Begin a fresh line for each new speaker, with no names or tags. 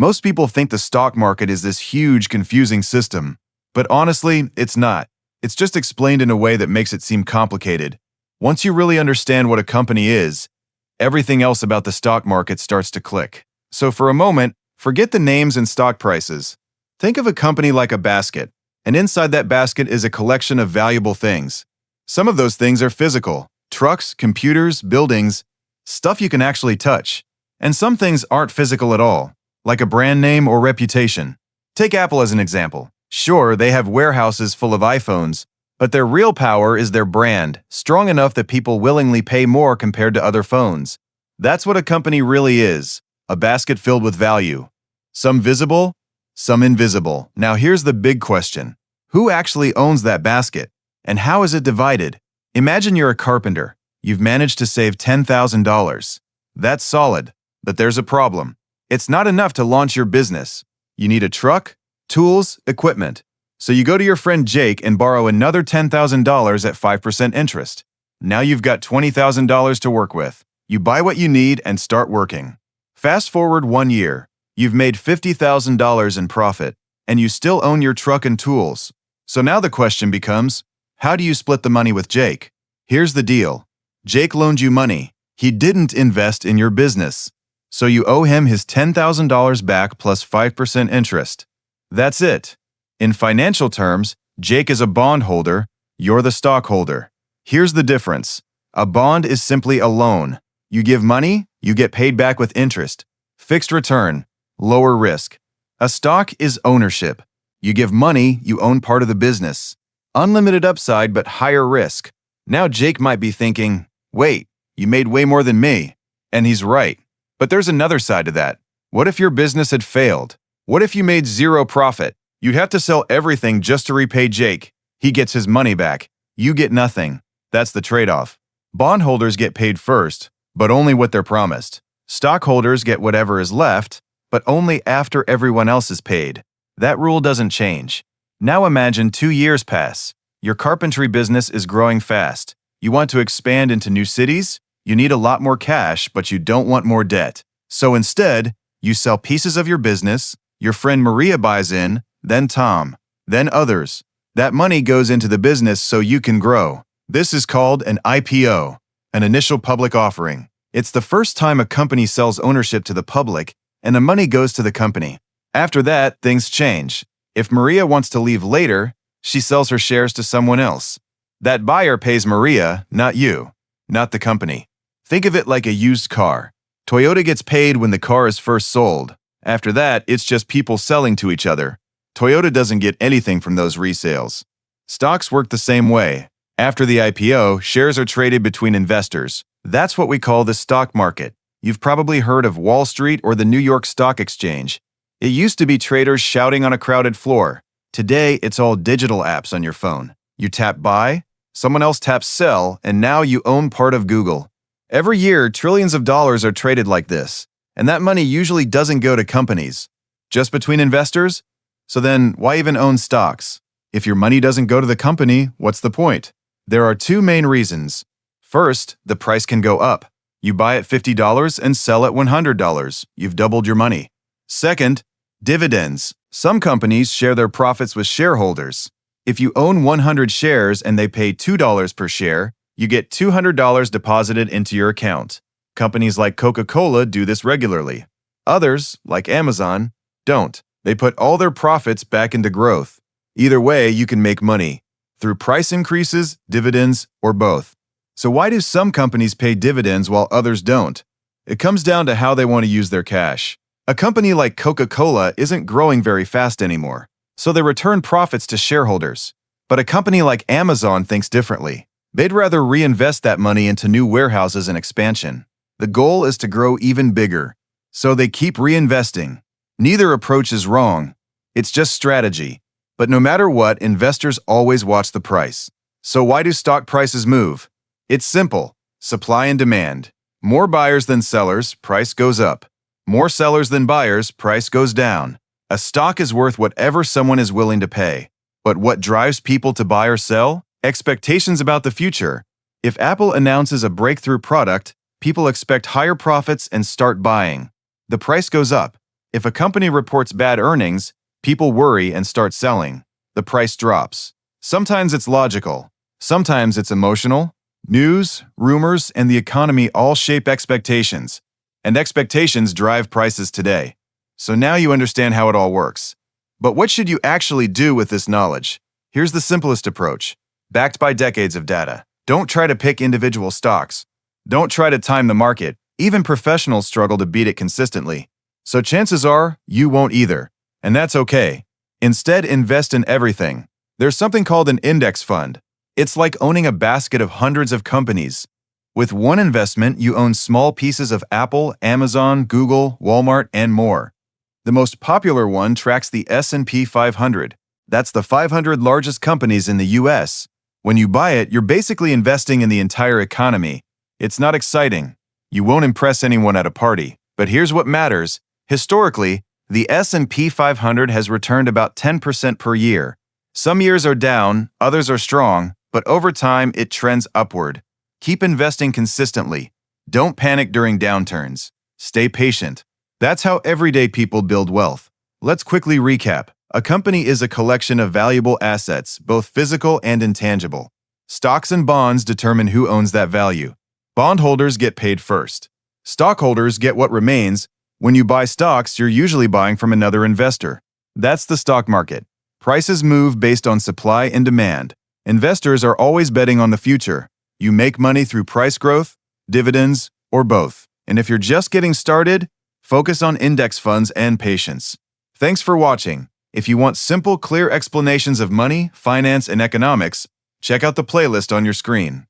Most people think the stock market is this huge, confusing system. But honestly, it's not. It's just explained in a way that makes it seem complicated. Once you really understand what a company is, everything else about the stock market starts to click. So for a moment, forget the names and stock prices. Think of a company like a basket, and inside that basket is a collection of valuable things. Some of those things are physical: trucks, computers, buildings, stuff you can actually touch. And some things aren't physical at all, like a brand name or reputation. Take Apple as an example. Sure, they have warehouses full of iPhones, but their real power is their brand, strong enough that people willingly pay more compared to other phones. That's what a company really is, a basket filled with value. Some visible, some invisible. Now here's the big question. Who actually owns that basket? And how is it divided? Imagine you're a carpenter. You've managed to save $10,000. That's solid, but there's a problem. It's not enough to launch your business. You need a truck, tools, equipment. So you go to your friend Jake and borrow another $10,000 at 5% interest. Now you've got $20,000 to work with. You buy what you need and start working. Fast forward 1 year. You've made $50,000 in profit, and you still own your truck and tools. So now the question becomes, how do you split the money with Jake? Here's the deal. Jake loaned you money. He didn't invest in your business. So you owe him his $10,000 back plus 5% interest. That's it. In financial terms, Jake is a bondholder, you're the stockholder. Here's the difference. A bond is simply a loan. You give money, you get paid back with interest. Fixed return, lower risk. A stock is ownership. You give money, you own part of the business. Unlimited upside, but higher risk. Now Jake might be thinking, wait, you made way more than me. And he's right. But there's another side to that. What if your business had failed? What if you made zero profit? You'd have to sell everything just to repay Jake. He gets his money back. You get nothing. That's the trade-off. Bondholders get paid first, but only what they're promised. Stockholders get whatever is left, but only after everyone else is paid. That rule doesn't change. Now imagine 2 years pass. Your carpentry business is growing fast. You want to expand into new cities? You need a lot more cash, but you don't want more debt. So instead, you sell pieces of your business, your friend Maria buys in, then Tom, then others. That money goes into the business so you can grow. This is called an IPO, an initial public offering. It's the first time a company sells ownership to the public, and the money goes to the company. After that, things change. If Maria wants to leave later, she sells her shares to someone else. That buyer pays Maria, not you, not the company. Think of it like a used car. Toyota gets paid when the car is first sold. After that, it's just people selling to each other. Toyota doesn't get anything from those resales. Stocks work the same way. After the IPO, shares are traded between investors. That's what we call the stock market. You've probably heard of Wall Street or the New York Stock Exchange. It used to be traders shouting on a crowded floor. Today, it's all digital apps on your phone. You tap buy, someone else taps sell, and now you own part of Google. Every year, trillions of dollars are traded like this, and that money usually doesn't go to companies. Just between investors? So then, why even own stocks? If your money doesn't go to the company, what's the point? There are two main reasons. First, the price can go up. You buy at $50 and sell at $100. You've doubled your money. Second, dividends. Some companies share their profits with shareholders. If you own 100 shares and they pay $2 per share, you get $200 deposited into your account. Companies like Coca-Cola do this regularly. Others, like Amazon, don't. They put all their profits back into growth. Either way, you can make money, through price increases, dividends, or both. So why do some companies pay dividends while others don't? It comes down to how they want to use their cash. A company like Coca-Cola isn't growing very fast anymore, so they return profits to shareholders. But a company like Amazon thinks differently. They'd rather reinvest that money into new warehouses and expansion. The goal is to grow even bigger, so they keep reinvesting. Neither approach is wrong. It's just strategy. But no matter what, investors always watch the price. So why do stock prices move? It's simple. Supply and demand. More buyers than sellers, price goes up. More sellers than buyers, price goes down. A stock is worth whatever someone is willing to pay. But what drives people to buy or sell? Expectations about the future. If Apple announces a breakthrough product, people expect higher profits and start buying. The price goes up. If a company reports bad earnings, people worry and start selling. The price drops. Sometimes it's logical. Sometimes it's emotional. News, rumors, and the economy all shape expectations. And expectations drive prices today. So now you understand how it all works. But what should you actually do with this knowledge? Here's the simplest approach. Backed by decades of data. Don't try to pick individual stocks. Don't try to time the market. Even professionals struggle to beat it consistently. So chances are, you won't either. And that's okay. Instead, invest in everything. There's something called an index fund. It's like owning a basket of hundreds of companies. With one investment, you own small pieces of Apple, Amazon, Google, Walmart, and more. The most popular one tracks the S&P 500. That's the 500 largest companies in the US. When you buy it, you're basically investing in the entire economy. It's not exciting. You won't impress anyone at a party. But here's what matters. Historically, the S&P 500 has returned about 10% per year. Some years are down, others are strong, but over time it trends upward. Keep investing consistently. Don't panic during downturns. Stay patient. That's how everyday people build wealth. Let's quickly recap. A company is a collection of valuable assets, both physical and intangible. Stocks and bonds determine who owns that value. Bondholders get paid first. Stockholders get what remains. When you buy stocks, you're usually buying from another investor. That's the stock market. Prices move based on supply and demand. Investors are always betting on the future. You make money through price growth, dividends, or both. And if you're just getting started, focus on index funds and patience. Thanks for watching. If you want simple, clear explanations of money, finance, and economics, check out the playlist on your screen.